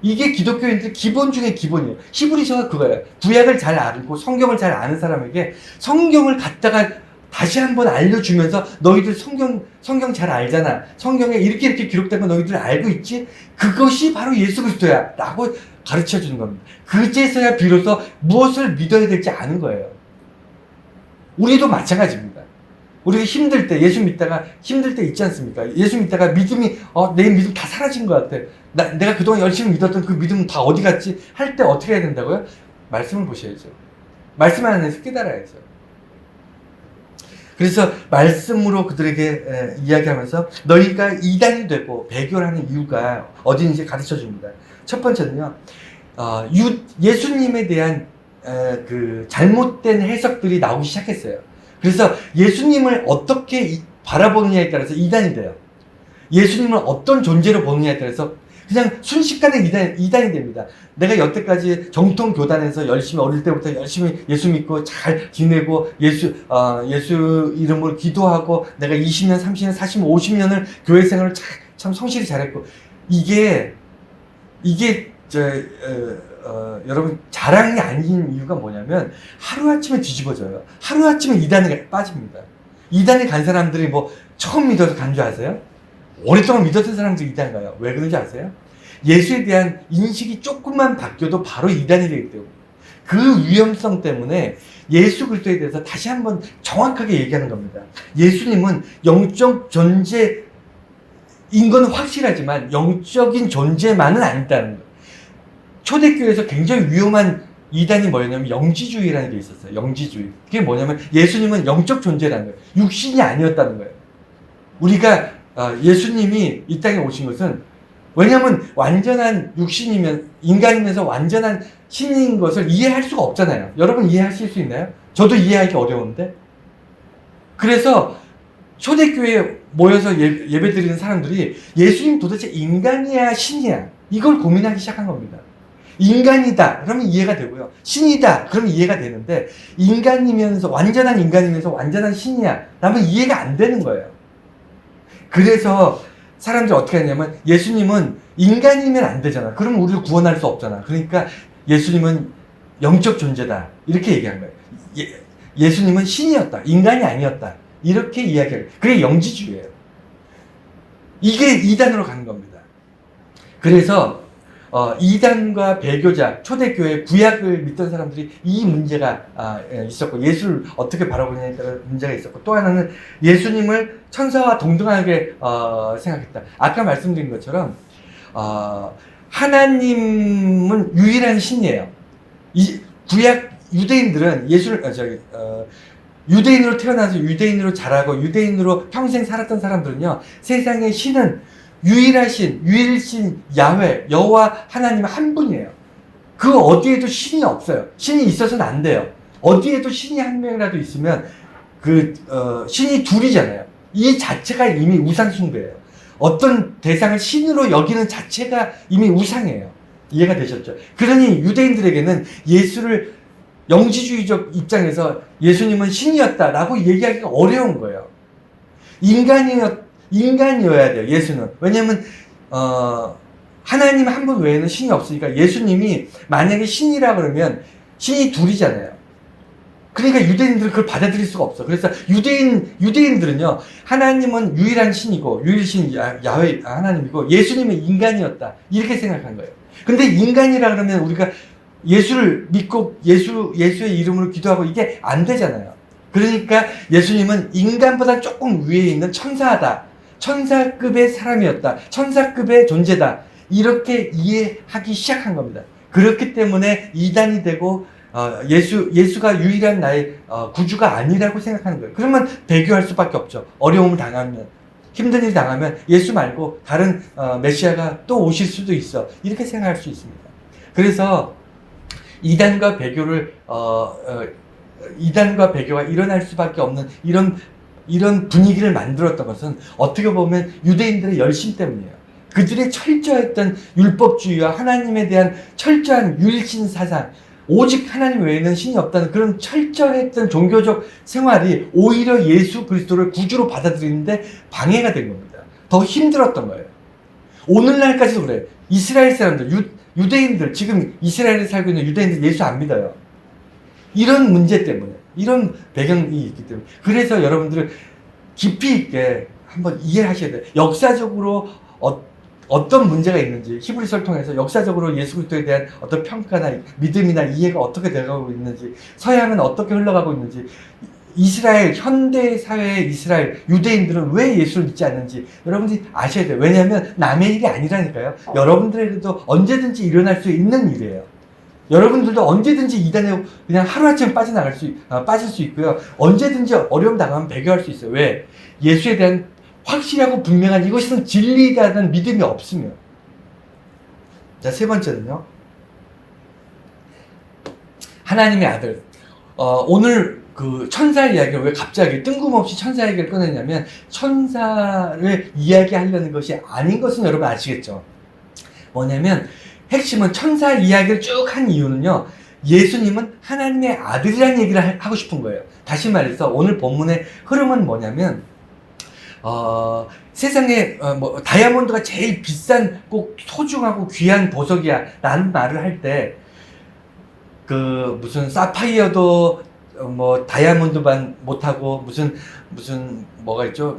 이게 기독교인들 기본 중에 기본이에요. 히브리서가 그거예요. 구약을 잘 알고 성경을 잘 아는 사람에게 성경을 갖다가 다시 한번 알려주면서, 너희들 성경 잘 알잖아. 성경에 이렇게 기록된 거 너희들 알고 있지? 그것이 바로 예수 그리스도야 라고 가르쳐 주는 겁니다. 그제서야 비로소 무엇을 믿어야 될지 아는 거예요. 우리도 마찬가지입니다. 우리가 힘들 때, 예수 믿다가 힘들 때 있지 않습니까? 예수 믿다가 믿음이, 내 믿음 다 사라진 것 같아. 내가 그동안 열심히 믿었던 그 믿음은 다 어디 갔지? 할 때 어떻게 해야 된다고요? 말씀을 보셔야죠. 말씀 안에서 깨달아야죠. 그래서 말씀으로 그들에게 이야기하면서 너희가 이단이 되고 배교를 하는 이유가 어디인지 가르쳐 줍니다. 첫 번째는요, 예수님에 대한 그 잘못된 해석들이 나오기 시작했어요. 그래서 예수님을 어떻게 바라보느냐에 따라서 이단이 돼요. 예수님을 어떤 존재로 보느냐에 따라서 그냥 순식간에 이단이 됩니다. 내가 여태까지 정통 교단에서 열심히, 어릴 때부터 열심히 예수 믿고 잘 지내고 예수 이름으로 기도하고 내가 20년, 30년, 40년, 50년을 교회 생활을 참 성실히 잘했고, 이게 여러분 자랑이 아닌 이유가 뭐냐면, 하루아침에 뒤집어져요. 하루아침에 이단에 빠집니다. 이단에 간 사람들이 뭐 처음 믿어서 간 줄 아세요? 오랫동안 믿었던 사람들이 이단 가요. 왜 그런지 아세요? 예수에 대한 인식이 조금만 바뀌어도 바로 이단이 되기 때문에, 그 위험성 때문에 예수 그리스도에 대해서 다시 한번 정확하게 얘기하는 겁니다. 예수님은 영적 존재인 건 확실하지만 영적인 존재만은 아니다는 거예요. 초대교회에서 굉장히 위험한 이단이 뭐였냐면 영지주의라는 게 있었어요. 영지주의. 그게 뭐냐면 예수님은 영적 존재라는 거예요. 육신이 아니었다는 거예요. 우리가 예수님이 이 땅에 오신 것은, 왜냐하면 완전한 육신이면, 인간이면서 완전한 신인 것을 이해할 수가 없잖아요. 여러분 이해하실 수 있나요? 저도 이해하기 어려운데. 그래서 초대교회에 모여서 예배 드리는 사람들이 예수님 도대체 인간이야 신이야, 이걸 고민하기 시작한 겁니다. 인간이다 그러면 이해가 되고요, 신이다 그러면 이해가 되는데, 완전한 인간이면서 완전한 신이야 라면 이해가 안 되는 거예요. 그래서 사람들이 어떻게 하냐면, 예수님은 인간이면 안 되잖아. 그러면 우리를 구원할 수 없잖아. 그러니까 예수님은 영적 존재다 이렇게 얘기한 거예요. 예수님은 신이었다, 인간이 아니었다 이렇게 이야기해요. 그게 영지주의예요. 이게 이단으로 가는 겁니다. 그래서 이단과 배교자, 초대교회 구약을 믿던 사람들이 이 문제가 있었고, 예수를 어떻게 바라보느냐에 따라 문제가 있었고, 또 하나는 예수님을 천사와 동등하게 생각했다. 아까 말씀드린 것처럼 하나님은 유일한 신이에요. 이 구약 유대인들은 유대인으로 태어나서 유대인으로 자라고 유대인으로 평생 살았던 사람들은요, 세상의 신은 유일신 야훼, 여호와 하나님 한 분이에요. 그 어디에도 신이 없어요. 신이 있어서는 안 돼요. 어디에도 신이 한 명이라도 있으면 신이 둘이잖아요. 이 자체가 이미 우상숭배예요. 어떤 대상을 신으로 여기는 자체가 이미 우상이에요. 이해가 되셨죠? 그러니 유대인들에게는 예수를 영지주의적 입장에서 예수님은 신이었다라고 얘기하기가 어려운 거예요. 인간이어야 돼요, 예수는. 왜냐면, 하나님 한 분 외에는 신이 없으니까 예수님이 만약에 신이라 그러면 신이 둘이잖아요. 그러니까 유대인들은 그걸 받아들일 수가 없어. 그래서 유대인들은요, 하나님은 유일한 신이고, 유일신 야훼 하나님이고, 예수님은 인간이었다. 이렇게 생각한 거예요. 근데 인간이라 그러면 우리가 예수를 믿고 예수의 이름으로 기도하고 이게 안 되잖아요. 그러니까 예수님은 인간보다 조금 위에 있는 천사다. 천사급의 사람이었다. 천사급의 존재다. 이렇게 이해하기 시작한 겁니다. 그렇기 때문에 이단이 되고 예수가 유일한 나의 구주가 아니라고 생각하는 거예요. 그러면 배교할 수밖에 없죠. 어려움을 당하면, 힘든 일 당하면 예수 말고 다른 메시아가 또 오실 수도 있어. 이렇게 생각할 수 있습니다. 그래서 이단과 배교가 일어날 수밖에 없는 이런 분위기를 만들었던 것은 어떻게 보면 유대인들의 열심 때문이에요. 그들의 철저했던 율법주의와 하나님에 대한 철저한 유일신 사상, 오직 하나님 외에는 신이 없다는 그런 철저했던 종교적 생활이 오히려 예수 그리스도를 구주로 받아들이는데 방해가 된 겁니다. 더 힘들었던 거예요. 오늘날까지도 그래요. 이스라엘 사람들, 유대인들, 지금 이스라엘에 살고 있는 유대인들 예수 안 믿어요. 이런 문제 때문에, 이런 배경이 있기 때문에. 그래서 여러분들은 깊이 있게 한번 이해하셔야 돼요. 역사적으로 어떤 문제가 있는지, 히브리서를 통해서 역사적으로 예수 그리스도에 대한 어떤 평가나 믿음이나 이해가 어떻게 되어가고 있는지, 서양은 어떻게 흘러가고 있는지, 이스라엘, 현대 사회의 이스라엘, 유대인들은 왜 예수를 믿지 않는지 여러분들이 아셔야 돼요. 왜냐하면 남의 일이 아니라니까요. 여러분들에게도 언제든지 일어날 수 있는 일이에요. 여러분들도 언제든지 이단에 그냥 하루아침에 빠질 수 있고요. 언제든지 어려움 당하면 배교할 수 있어요. 왜? 예수에 대한 확실하고 분명한 이것은 진리다는 믿음이 없으면. 자, 세 번째는요. 하나님의 아들. 오늘 그 천사 이야기를 왜 갑자기 뜬금없이 천사 이야기를 꺼냈냐면 천사를 이야기하려는 것이 아닌 것은 여러분 아시겠죠? 뭐냐면 핵심은 천사 이야기를 쭉 한 이유는요. 예수님은 하나님의 아들이라는 얘기를 하고 싶은 거예요. 다시 말해서 오늘 본문의 흐름은 뭐냐면 세상에 다이아몬드가 제일 비싼 꼭 소중하고 귀한 보석이야 라는 말을 할 때 그 무슨 사파이어도 다이아몬드만 못하고 무슨 뭐가 있죠?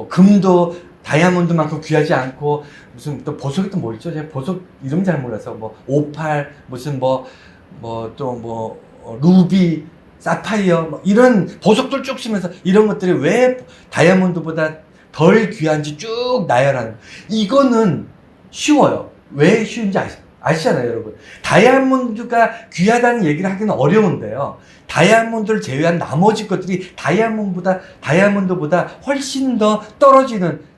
금도 다이아몬드만큼 귀하지 않고 무슨 또 보석이 또 뭐 있죠? 제가 보석 이름 잘 몰라서 오팔 무슨 루비 사파이어 이런 보석들 쭉 치면서 이런 것들이 왜 다이아몬드보다 덜 귀한지 쭉 나열하는 이거는 쉬워요. 왜 쉬운지 아시잖아요, 여러분. 다이아몬드가 귀하다는 얘기를 하기는 어려운데요. 다이아몬드를 제외한 나머지 것들이 다이아몬드보다 훨씬 더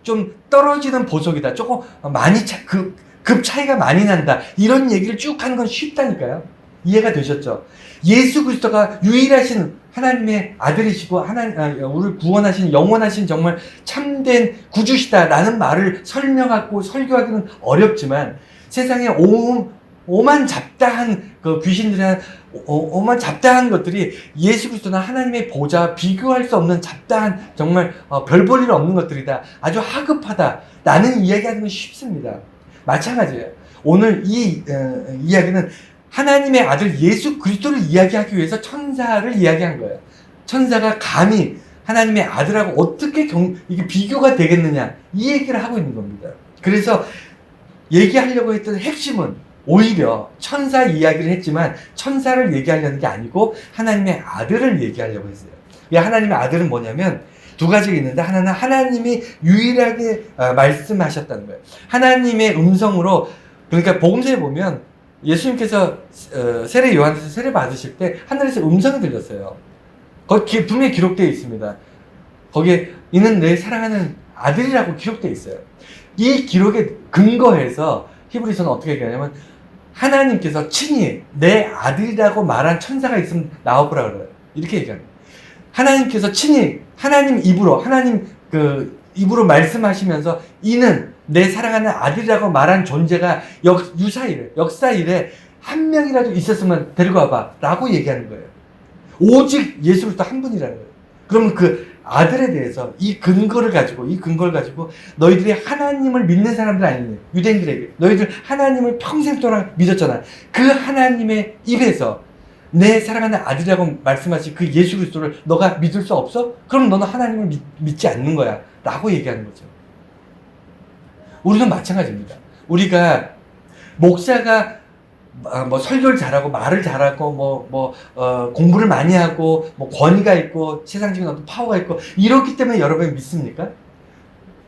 좀 떨어지는 보석이다. 조금 많이 급 차이가 많이 난다. 이런 얘기를 쭉 하는 건 쉽다니까요. 이해가 되셨죠? 예수 그리스도가 유일하신 하나님의 아들이시고 우리를 구원하신 영원하신 정말 참된 구주시다라는 말을 설명하고 설교하기는 어렵지만 세상에 오만 잡다한 그 귀신들이나 오만 잡다한 것들이 예수 그리스도나 하나님의 보좌와 비교할 수 없는 잡다한 정말 별 볼 일 없는 것들이다. 아주 하급하다. 라는 이야기하는 건 쉽습니다. 마찬가지예요. 오늘 이 이야기는 하나님의 아들 예수 그리스도를 이야기하기 위해서 천사를 이야기한 거예요. 천사가 감히 하나님의 아들하고 어떻게 이게 비교가 되겠느냐 이 얘기를 하고 있는 겁니다. 그래서 얘기하려고 했던 핵심은 오히려 천사 이야기를 했지만 천사를 얘기하려는 게 아니고 하나님의 아들을 얘기하려고 했어요. 하나님의 아들은 뭐냐면 두 가지가 있는데 하나는 하나님이 유일하게 말씀하셨다는 거예요. 하나님의 음성으로 그러니까 복음서에 보면 예수님께서 세례 요한에서 세례 받으실 때 하늘에서 음성이 들렸어요. 거기 분명히 기록되어 있습니다. 거기에 이는 내 사랑하는 아들이라고 기록되어 있어요. 이 기록에 근거해서 히브리서는 어떻게 얘기하냐면 하나님께서 친히 내 아들이라고 말한 천사가 있으면 나와보라 그래요. 이렇게 얘기합니다. 하나님께서 친히 하나님 입으로 하나님 그 입으로 말씀하시면서 이는 내 사랑하는 아들이라고 말한 존재가 역사 이래 한 명이라도 있었으면 데리고 와봐 라고 얘기하는 거예요. 오직 예수 그리스도 한 분이라는 거예요. 그러면 그 아들에 대해서 이 근거를 가지고 너희들이 하나님을 믿는 사람들 아니니, 유대인들에게 너희들 하나님을 평생 동안 믿었잖아. 그 하나님의 입에서 내 사랑하는 아들이라고 말씀하신 그 예수 그리스도를 너가 믿을 수 없어? 그럼 너는 하나님을 믿지 않는 거야 라고 얘기하는 거죠. 우리도 마찬가지입니다. 우리가 목사가 뭐 설교를 잘하고 말을 잘하고 공부를 많이 하고 뭐 권위가 있고 세상적인 어떤 파워가 있고 이렇기 때문에 여러분이 믿습니까?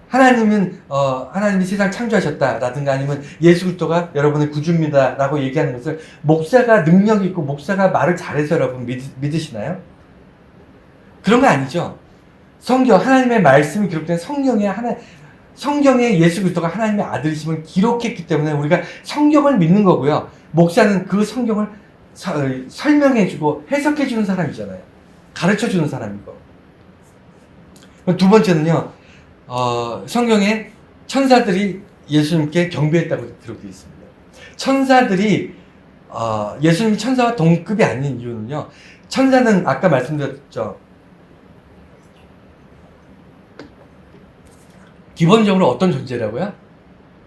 하나님이 세상 창조하셨다라든가 아니면 예수 그리스도가 여러분의 구주입니다라고 얘기하는 것을 목사가 능력이 있고 목사가 말을 잘해서 여러분 믿으시나요? 그런 거 아니죠. 하나님의 말씀이 기록된 성경에 예수 그리스도가 하나님의 아들이심을 기록했기 때문에 우리가 성경을 믿는 거고요. 목사는 그 성경을 설명해주고 해석해주는 사람이잖아요. 가르쳐주는 사람이고. 두 번째는요, 성경에 천사들이 예수님께 경배했다고 기록되어 있습니다. 천사들이, 예수님이 천사와 동급이 아닌 이유는요, 천사는 아까 말씀드렸죠. 기본적으로 어떤 존재라고요?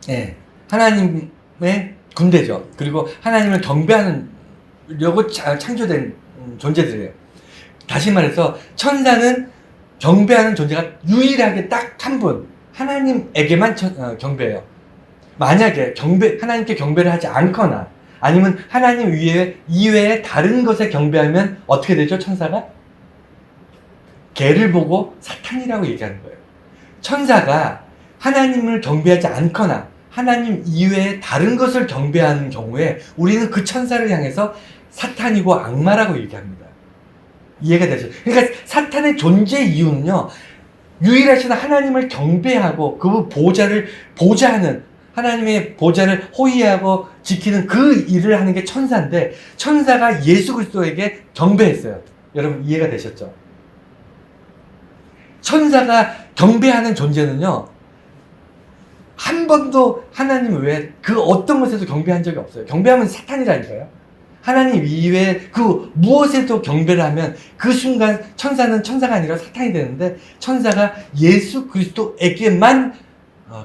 네, 하나님의 군대죠. 그리고 하나님을 경배하려고 창조된 존재들이에요. 다시 말해서 천사는 경배하는 존재가 유일하게 딱 한 분, 하나님에게만 경배해요. 만약에 하나님께 경배를 하지 않거나 아니면 하나님 이외에 다른 것에 경배하면 어떻게 되죠? 천사가? 개를 보고 사탄이라고 얘기하는 거예요. 천사가 하나님을 경배하지 않거나 하나님 이외에 다른 것을 경배하는 경우에 우리는 그 천사를 향해서 사탄이고 악마라고 얘기합니다. 이해가 되죠? 그러니까 사탄의 존재 이유는요, 유일하신 하나님을 경배하고 그 보좌하는 하나님의 보좌를 호위하고 지키는 그 일을 하는 게 천사인데, 천사가 예수 그리스도에게 경배했어요. 여러분 이해가 되셨죠? 천사가 경배하는 존재는요, 한 번도 하나님 외에 그 어떤 것에도 경배한 적이 없어요. 경배하면 사탄이라니까요. 하나님 이외에 그 무엇에도 경배를 하면 그 순간 천사는 천사가 아니라 사탄이 되는데, 천사가 예수 그리스도에게만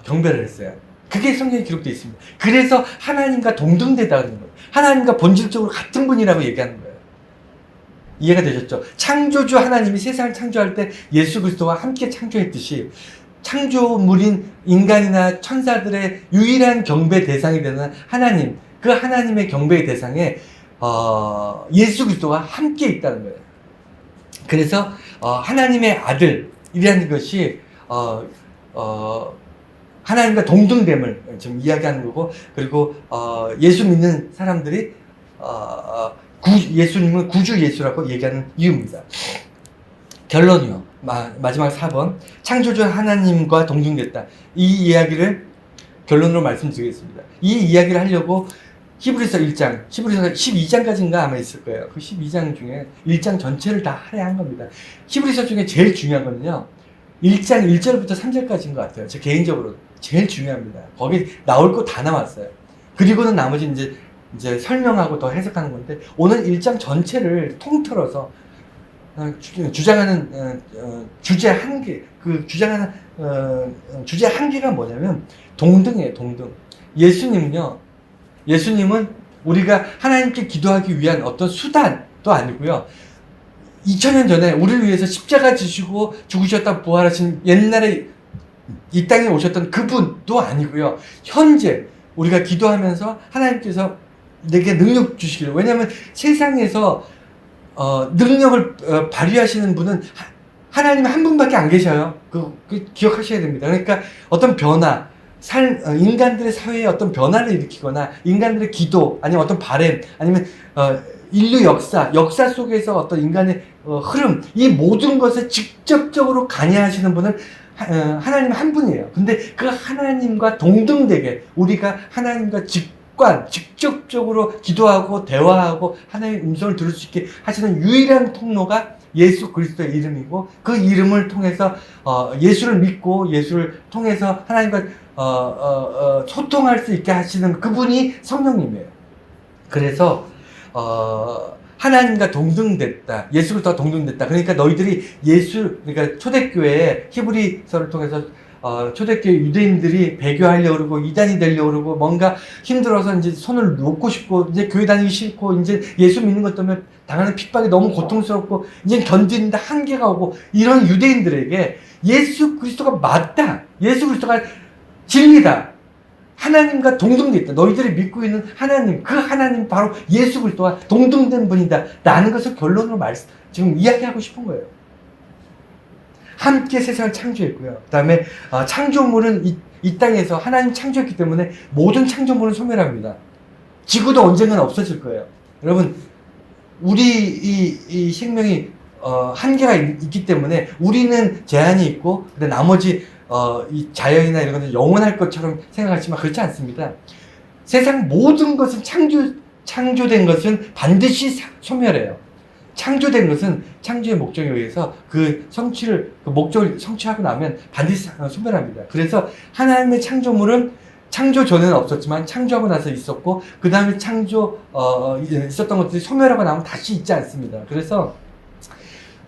경배를 했어요. 그게 성경에 기록되어 있습니다. 그래서 하나님과 동등되다는 거예요. 하나님과 본질적으로 같은 분이라고 얘기하는 거예요. 이해가 되셨죠? 창조주 하나님이 세상을 창조할 때 예수 그리스도와 함께 창조했듯이 창조물인 인간이나 천사들의 유일한 경배 대상이 되는 하나님, 그 하나님의 경배의 대상에 예수 그리스도와 함께 있다는 거예요. 그래서 하나님의 아들이라는 것이 하나님과 동등됨을 좀 이야기하는 거고, 그리고 예수 믿는 사람들이 예수님을 구주 예수라고 얘기하는 이유입니다. 결론이요. 마지막 4번. 창조주 하나님과 동등됐다. 이 이야기를 결론으로 말씀드리겠습니다. 이 이야기를 하려고 히브리서 12장까지인가 아마 있을 거예요. 그 12장 중에 1장 전체를 다 할애한 겁니다. 히브리서 중에 제일 중요한 거는요, 1장 1절부터 3절까지인 것 같아요. 제 개인적으로 제일 중요합니다. 거기 나올 거 다 나왔어요. 그리고는 나머지 이제 설명하고 더 해석하는 건데, 오늘 1장 전체를 통틀어서 주장하는 주제 한 개, 주제 한 개가 뭐냐면 동등이에요. 동등. 예수님은 우리가 하나님께 기도하기 위한 어떤 수단도 아니고요, 2000년 전에 우리를 위해서 십자가 지시고 죽으셨다 부활하신 옛날에 이 땅에 오셨던 그분도 아니고요, 현재 우리가 기도하면서 하나님께서 내게 능력 주시기를, 왜냐하면 세상에서 능력을 발휘하시는 분은 하나님 한 분밖에 안 계셔요. 그 기억하셔야 됩니다. 그러니까 어떤 변화, 인간들의 사회에 어떤 변화를 일으키거나 인간들의 기도, 아니면 어떤 바램, 아니면 인류 역사 속에서 어떤 인간의 흐름, 이 모든 것에 직접적으로 관여하시는 분은 하나님 한 분이에요. 근데 그 하나님과 동등되게 우리가 하나님과 직접적으로 기도하고 대화하고 하나님의 음성을 들을 수 있게 하시는 유일한 통로가 예수 그리스도의 이름이고 그 이름을 통해서 예수를 믿고 예수를 통해서 하나님과 소통할 수 있게 하시는 그분이 성령님이에요. 그래서 하나님과 동등됐다. 예수 그리스도와 동등됐다. 그러니까 너희들이 그러니까 초대교회 히브리서를 통해서 초대교회 유대인들이 배교하려고 그러고 이단이 되려고 그러고 뭔가 힘들어서 이제 손을 놓고 싶고 이제 교회 다니기 싫고 이제 예수 믿는 것 때문에 당하는 핍박이 너무 고통스럽고 이제 견디는데 한계가 오고 이런 유대인들에게 예수 그리스도가 맞다. 예수 그리스도가 진리다. 하나님과 동등되어 있다. 너희들이 믿고 있는 하나님, 그 하나님 바로 예수 그리스도와 동등된 분이다. 라는 것을 결론으로 지금 이야기하고 싶은 거예요. 함께 세상을 창조했고요. 그 다음에 창조물은 이 땅에서 하나님 창조했기 때문에 모든 창조물은 소멸합니다. 지구도 언젠가는 없어질 거예요. 여러분, 우리 이 생명이 한계가 있기 때문에 우리는 제한이 있고 근데 나머지 이 자연이나 이런 것은 영원할 것처럼 생각하지만 그렇지 않습니다. 세상 모든 것은 창조된 것은 반드시 소멸해요. 창조된 것은 창조의 목적에 의해서 그 목적을 성취하고 나면 반드시 소멸합니다. 그래서 하나님의 창조물은 창조 전에는 없었지만 창조하고 나서 있었고 그 다음에 있었던 것들이 소멸하고 나면 다시 있지 않습니다. 그래서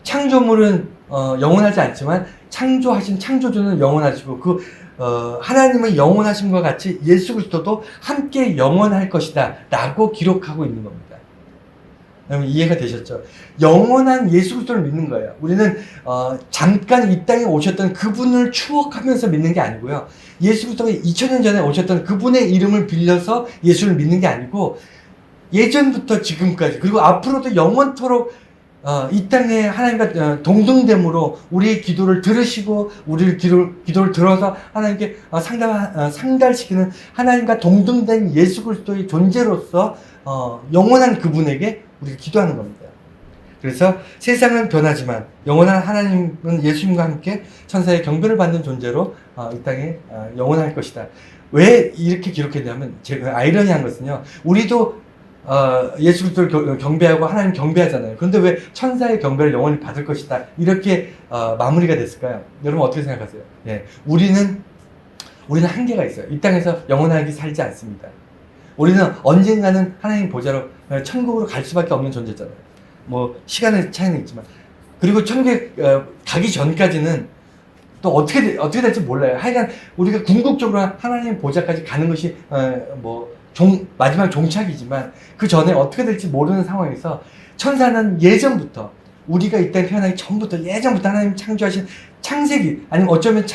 창조물은 영원하지 않지만 창조하신 창조주는 영원하시고 하나님은 영원하심과 같이 예수 그리스도도 함께 영원할 것이다 라고 기록하고 있는 겁니다. 여러분 이해가 되셨죠? 영원한 예수 그리스도를 믿는 거예요. 우리는 잠깐 이 땅에 오셨던 그분을 추억하면서 믿는 게 아니고요. 예수 그리스도가 2000년 전에 오셨던 그분의 이름을 빌려서 예수를 믿는 게 아니고 예전부터 지금까지 그리고 앞으로도 영원토록 이 땅에 하나님과 동등됨으로 우리의 기도를 들으시고 우리의 기도를 들어서 하나님께 상달시키는 하나님과 동등된 예수 그리스도의 존재로서 영원한 그분에게 우리가 기도하는 겁니다. 그래서 세상은 변하지만 영원한 하나님은 예수님과 함께 천사의 경배를 받는 존재로 이 땅에 영원할 것이다. 왜 이렇게 기록했냐면 제가 아이러니한 것은요. 우리도 예수 그리스도를 경배하고 하나님 경배하잖아요. 그런데 왜 천사의 경배를 영원히 받을 것이다. 이렇게 마무리가 됐을까요? 여러분 어떻게 생각하세요? 예, 우리는 한계가 있어요. 이 땅에서 영원하게 살지 않습니다. 우리는 언젠가는 하나님 보좌로 천국으로 갈 수밖에 없는 존재잖아요. 뭐 시간의 차이는 있지만 그리고 천국에 가기 전까지는 또 어떻게 될지 몰라요. 하여간 우리가 궁극적으로 하나님 보좌까지 가는 것이 마지막 종착이지만 그 전에 어떻게 될지 모르는 상황에서 천사는 예전부터 우리가 이 땅에 태어나기 전부터 예전부터 하나님 창조하신 창세기 아니면 어쩌면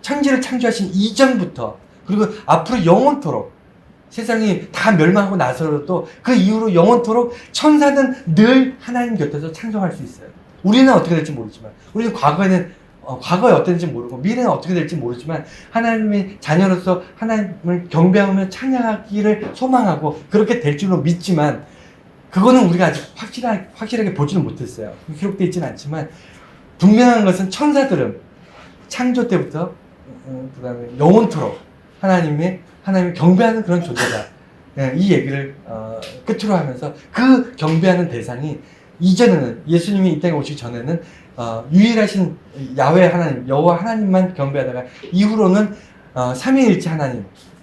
천지를 창조하신 이전부터 그리고 앞으로 영원토록 세상이 다 멸망하고 나서도 그 이후로 영원토록 천사는 늘 하나님 곁에서 찬송할 수 있어요. 우리는 어떻게 될지 모르지만 우리는 과거에 어땠는지 모르고 미래는 어떻게 될지 모르지만 하나님의 자녀로서 하나님을 경배하며 찬양하기를 소망하고 그렇게 될 줄로 믿지만 그거는 우리가 아직 확실하게 보지는 못했어요. 기록되어 있지는 않지만 분명한 것은 천사들은 창조 때부터 그 다음에 영원토록 하나님을 경배하는 그런 존재다. 이 얘기를 끝으로 하면서 그 경배하는 대상이 이전에는 예수님이 이 땅에 오시기 전에는 유일하신 야훼 하나님, 여호와 하나님만 경배하다가 이후로는 삼위일체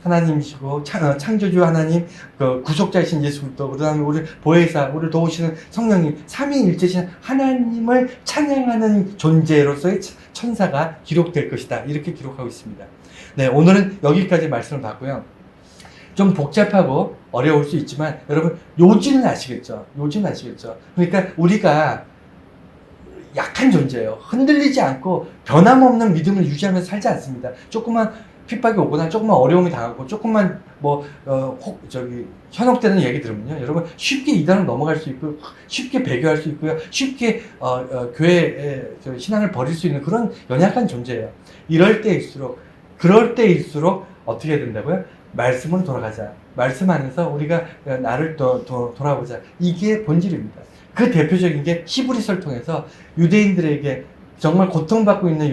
하나님이시고 창조주 하나님, 그 구속자이신 예수 그리스도, 그다음에 우리 보혜사, 우리를 도우시는 성령님, 삼위일체신 하나님을 찬양하는 존재로서의 천사가 기록될 것이다. 이렇게 기록하고 있습니다. 네, 오늘은 여기까지 말씀을 봤고요. 좀 복잡하고 어려울 수 있지만 여러분 요지는 아시겠죠? 그러니까 우리가 약한 존재예요. 흔들리지 않고 변함없는 믿음을 유지하면서 살지 않습니다. 조금만 핍박이 오거나 조금만 어려움이 당하고 조금만 현혹되는 얘기 들으면요. 여러분 쉽게 이단으로 넘어갈 수 있고 쉽게 배교할 수 있고요. 쉽게 교회의 신앙을 버릴 수 있는 그런 연약한 존재예요. 그럴 때일수록 어떻게 해야 된다고요? 말씀으로 돌아가자. 말씀 안에서 우리가 나를 돌아보자. 이게 본질입니다. 그 대표적인 게 히브리서를 통해서 유대인들에게 정말 고통받고 있는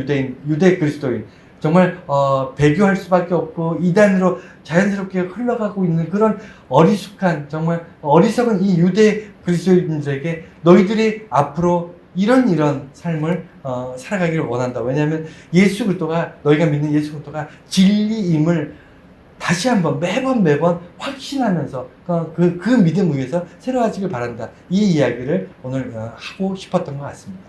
유대 그리스도인 정말 배교할 수밖에 없고 이단으로 자연스럽게 흘러가고 있는 그런 어리숙한, 정말 어리석은 이 유대 그리스도인들에게 너희들이 앞으로 이런 삶을 살아가기를 원한다. 왜냐하면 예수 그리스도가, 너희가 믿는 예수 그리스도가 진리임을 다시 한번 매번 확신하면서 그 믿음 위에서 새로워지길 바란다. 이 이야기를 오늘 하고 싶었던 것 같습니다.